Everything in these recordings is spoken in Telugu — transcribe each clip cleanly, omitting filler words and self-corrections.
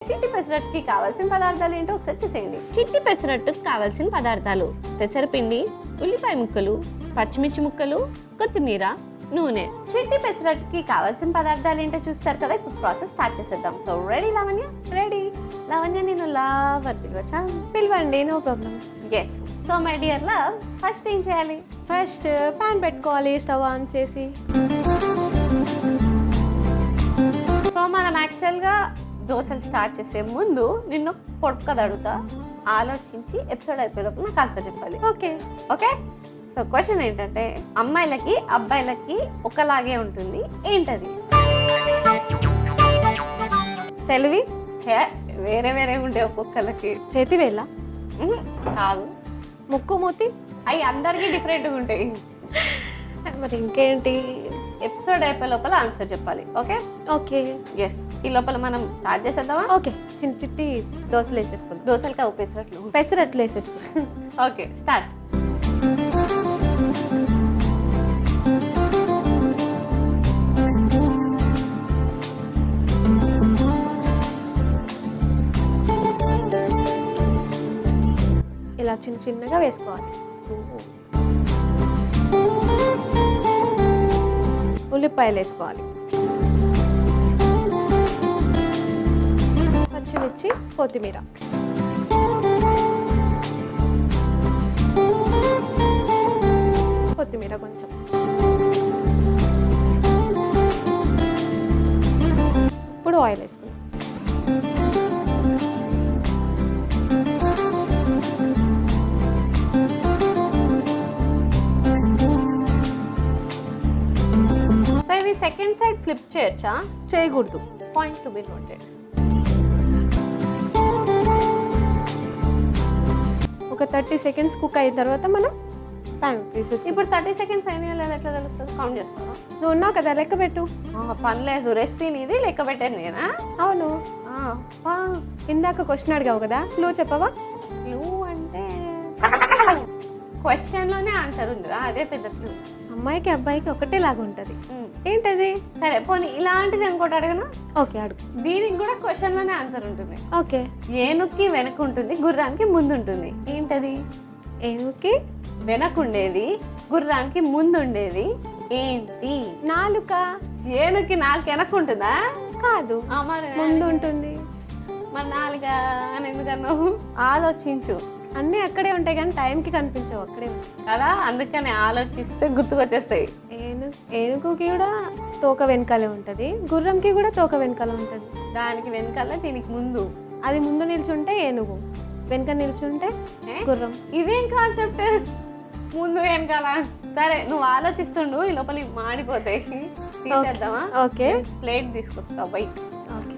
చిట్టి పెసరట్టుకి కావాల్సిన పదార్థాలు ఏంటో ఒకసారి చూసేయండి. చిట్టి పెసరట్టుకు కావాల్సిన పదార్థాలు: పెసరపిండి, ఉల్లిపాయ ముక్కలు, పచ్చిమిర్చి ముక్కలు, కొత్తిమీర, నూనె. చిట్టి పెసరట్టుకి కావాల్సిన పదార్థాలు ఏంటో చూస్తారు కదా. ఇప్పుడు ప్రాసెస్ స్టార్ట్ చేసేద్దాం. So ready Lavanya? Ready. Lavanya, నేను లవ్ అని పిలవచ్చా? పిలవండి, no problem. Yes. So my dear love, first ఏం చేయాలి? ఫస్ట్ ప్యాన్ పెట్టుకోవాలి, స్టవ్ ఆన్ చేసి. సో మనం యాక్చువల్గా దోశలు స్టార్ట్ చేసే ముందు నిన్ను పొడుపు కథ అడుగుతా, ఆలోచించి ఎపిసోడ్ అయిపోయేలోపు నాకు ఆన్సర్ చెప్పాలి. Okay okay. సో క్వశ్చన్ ఏంటంటే, అమ్మాయిలకి అబ్బాయిలకి ఒకలాగే ఉంటుంది, ఏంటది? తెలివి. వేరే వేరే ఉండే ఒక్కొక్కరికి. చేతి వేళ్ళ. కాదు. ముక్కు మూతి. అవి అందరికీ డిఫరెంట్గా ఉంటాయి. మరి ఇంకేంటి? ఎపిసోడ్ అయిపోయే లోపల ఆన్సర్ చెప్పాలి. Okay okay. ఎస్. ఈ లోపల మనం స్టార్ట్ చేసేద్దామా? ఓకే. చిన్న చిట్టి దోశలు వేసేసుకుందాం. దోశలకి అవి పెసరట్లు. పెసరట్లు వేసేసుకుందాం. Okay, start. ఇలా చిన్న చిన్నగా వేసుకోవాలి. ఉల్లిపాయలు వేసుకోవాలి, పచ్చిమిర్చి, కొత్తిమీర. కొత్తిమీర కొంచెం. ఇప్పుడు ఆయిల్ వేసుకుందాం. సెకండ్ సైడ్ ఫ్లిప్ చేయొచ్చా? చేయకూడదు. Point to be noted. ఒక 30 seconds కుక్ అయిన తర్వాత మనం ప్యాన్ తీసేసి. ఇప్పుడు 30 seconds అయినా లేదా ఎట్లా తెలుస్తుంది? కౌంట్ చేస్తావా? నువ్వు ఉన్నావు కదా, లెక్క పెట్టు. పని లేదు, రెసిపీ నీది, లెక్క పెట్టేది నేనా? అవును. ఇందాక క్వశ్చన్ అడిగావు కదా, క్లూ చెప్పవా? క్లూ అంటే క్వశ్చన్ లోనే ఆన్సర్ ఉందిరా, అదే పెద్ద క్లూ. అమ్మాయికి అబ్బాయికి ఒకటే లాగా ఉంటది. ఏంటది? సరే పోనీ ఇలాంటిది ఇంకోటి అడగనా? ఓకే, అడుగు. దీనికి కూడా క్వశ్చన్ లోనే ఆన్సర్ ఉంటుంది. ఓకే. ఏనుక్కి వెనక ఉంటుంది, గుర్రానికి ముందు ఉంటుంది, ఏంటది? ఏనుగుకి వెనకుండేది, గుర్రానికి ముందు ఉండేది, ఏంటి? నాలుక. ఏనుక్కి నాలుగు వెనక ఉంటుందా? కాదు, మరి ముందు ఉంటుంది. మరి నాలుగా అని ఎందుకన్నావు? ఆలోచించు. అన్నీ అక్కడే ఉంటాయి కానీ టైంకి కనిపించవు, అక్కడే కదా, అందుకని ఆలోచిస్తే గుర్తుకొచ్చేస్తాయి. ఏనుగుకి కూడా తోక వెనకాలే ఉంటది, గుర్రంకి కూడా తోక వెనకాల ఉంటది. దానికి వెనకాల, దీనికి ముందు. అది ముందు నిల్చుంటే ఏనుగు, వెనక నిల్చుంటే గుర్రం. ఇదేం కాన్సెప్ట్, ముందు వెనకాల? సరే నువ్వు ఆలోచిస్తుండు, ఈ లోపల మాడిపోతాయి. తీసేద్దామా? ఓకే. ప్లేట్ తీసుకొస్తా బై. ఓకే.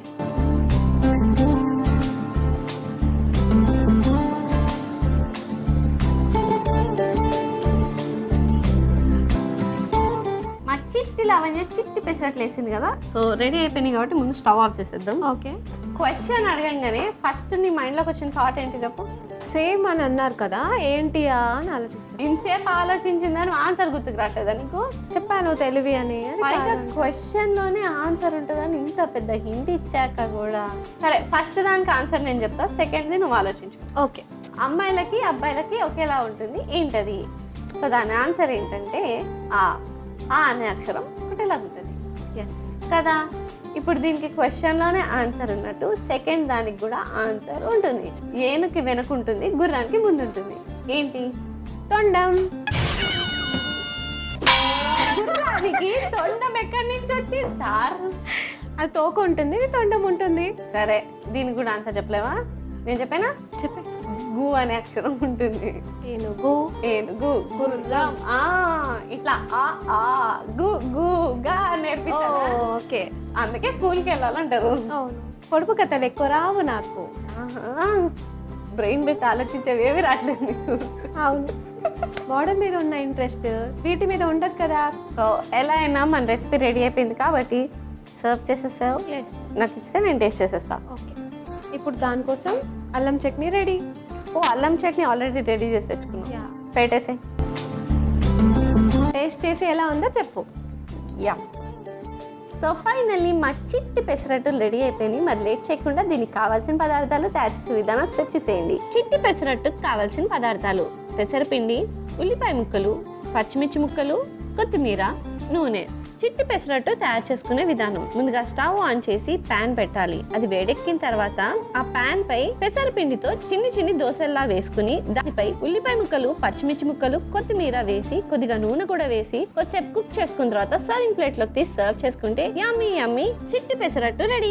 చిట్టి లావణ్య చిట్టి పెసరట్లు వేసింది కదా, సో రెడీ అయిపోయినాయి కాబట్టి ముందు స్టవ్ ఆఫ్ చేసేద్దాం. ఓకే. క్వశ్చన్ అడగంగానే ఫస్ట్ నీ మైండ్లోకి వచ్చిన థాట్ ఏంటి చెప్పు? సేమ్ అని అన్నారు కదా, ఏంటియా అని ఆలోచిస్తాను. ఇంతసేపు ఆలోచించిందని ఆన్సర్ గుర్తుకు రాలేదా నీకు? చెప్పాను తెలివి అని. పైగా క్వశ్చన్ లోనే ఆన్సర్ ఉంటుందని ఇంత పెద్ద హింట్ ఇచ్చాక కూడా. సరే ఫస్ట్ దానికి ఆన్సర్ నేను చెప్తా, సెకండ్ది నువ్వు ఆలోచించు. ఓకే. అమ్మాయిలకి అబ్బాయిలకి ఒకేలా ఉంటుంది, ఏంటది? సో దాని ఆన్సర్ ఏంటంటే ఆ అనే అక్షరం ఒకటేలా ఉంటుంది. ఎస్ కదా. ఇప్పుడు దీనికి క్వశ్చన్లోనే ఆన్సర్ ఉన్నట్టు సెకండ్ దానికి కూడా ఆన్సర్ ఉంటుంది. ఏనుకి వెనక ఉంటుంది, గుర్రానికి ముందు ఉంటుంది, ఏంటి? తొండం. గుర్రానికి తొండం ఎక్కడి నుంచి వచ్చింది సార్? అది తోక ఉంటుంది, తొండం ఉంటుంది. సరే దీనికి కూడా ఆన్సర్ చెప్పలేవా? నేను చెప్పానా? చెప్పే. గు అనే అక్షరం ఉంటుంది. ఏనుగు, ఏనుగు, గుర్రం. ఇట్లా గు గు గా నేర్పిస్తాను. ఓకే. అందుకే స్కూల్కి వెళ్ళాలంటారు. అవును. పొడుపు కథలు ఎక్కువ రావు నాకు. బ్రెయిన్ పెట్టి ఆలోచించేవి ఏవి రావట్లేదు నీకు. అవును. మోడల్ మీద ఉన్న ఇంట్రెస్ట్ వీటి మీద ఉండదు కదా. సో ఎలా అయినా మన రెసిపీ రెడీ అయిపోయింది కాబట్టి సర్వ్ చేసేసావు. నాకు ఇస్తే నేను టేస్ట్ చేసేస్తా. ఓకే. ఇప్పుడు దానికోసం అల్లం చట్నీ రెడీ. అల్లం చట్నీ ఆల్రెడీ రెడీ చేసి తెచ్చుకున్నా. పెట్టేసే. టేస్ట్ చేసి ఎలా ఉందో చెప్పు. యా సో ఫైనల్లీ మా చిట్టి పెసరట్టు రెడీ అయిపోయింది. మరి లేట్ చేయకుండా దీనికి కావాల్సిన పదార్థాలు తయారు చేసే విధానం ఒకసారి చూసేయండి. చిట్టి పెసరట్టుకు కావాల్సిన పదార్థాలు: పెసరపిండి, ఉల్లిపాయ ముక్కలు, పచ్చిమిర్చి ముక్కలు, కొత్తిమీర, నూనె. చిట్టి పెసరట్టు తయారు చేసుకునే విధానం: ముందుగా స్టవ్ ఆన్ చేసి ప్యాన్ పెట్టాలి. అది వేడెక్కిన తర్వాత ఆ ప్యాన్ పై పెసరపిండితో చిన్ని దోసల్లా వేసుకుని దానిపై ఉల్లిపాయ ముక్కలు, పచ్చిమిర్చి ముక్కలు, కొత్తిమీర వేసి కొద్దిగా నూనె కూడా వేసి కొద్దిసేపు కుక్ చేసుకున్న తర్వాత సర్వింగ్ ప్లేట్ లోకి తీసి సర్వ్ చేసుకుంటే యమ్మీ చిట్టి పెసరట్టు రెడీ.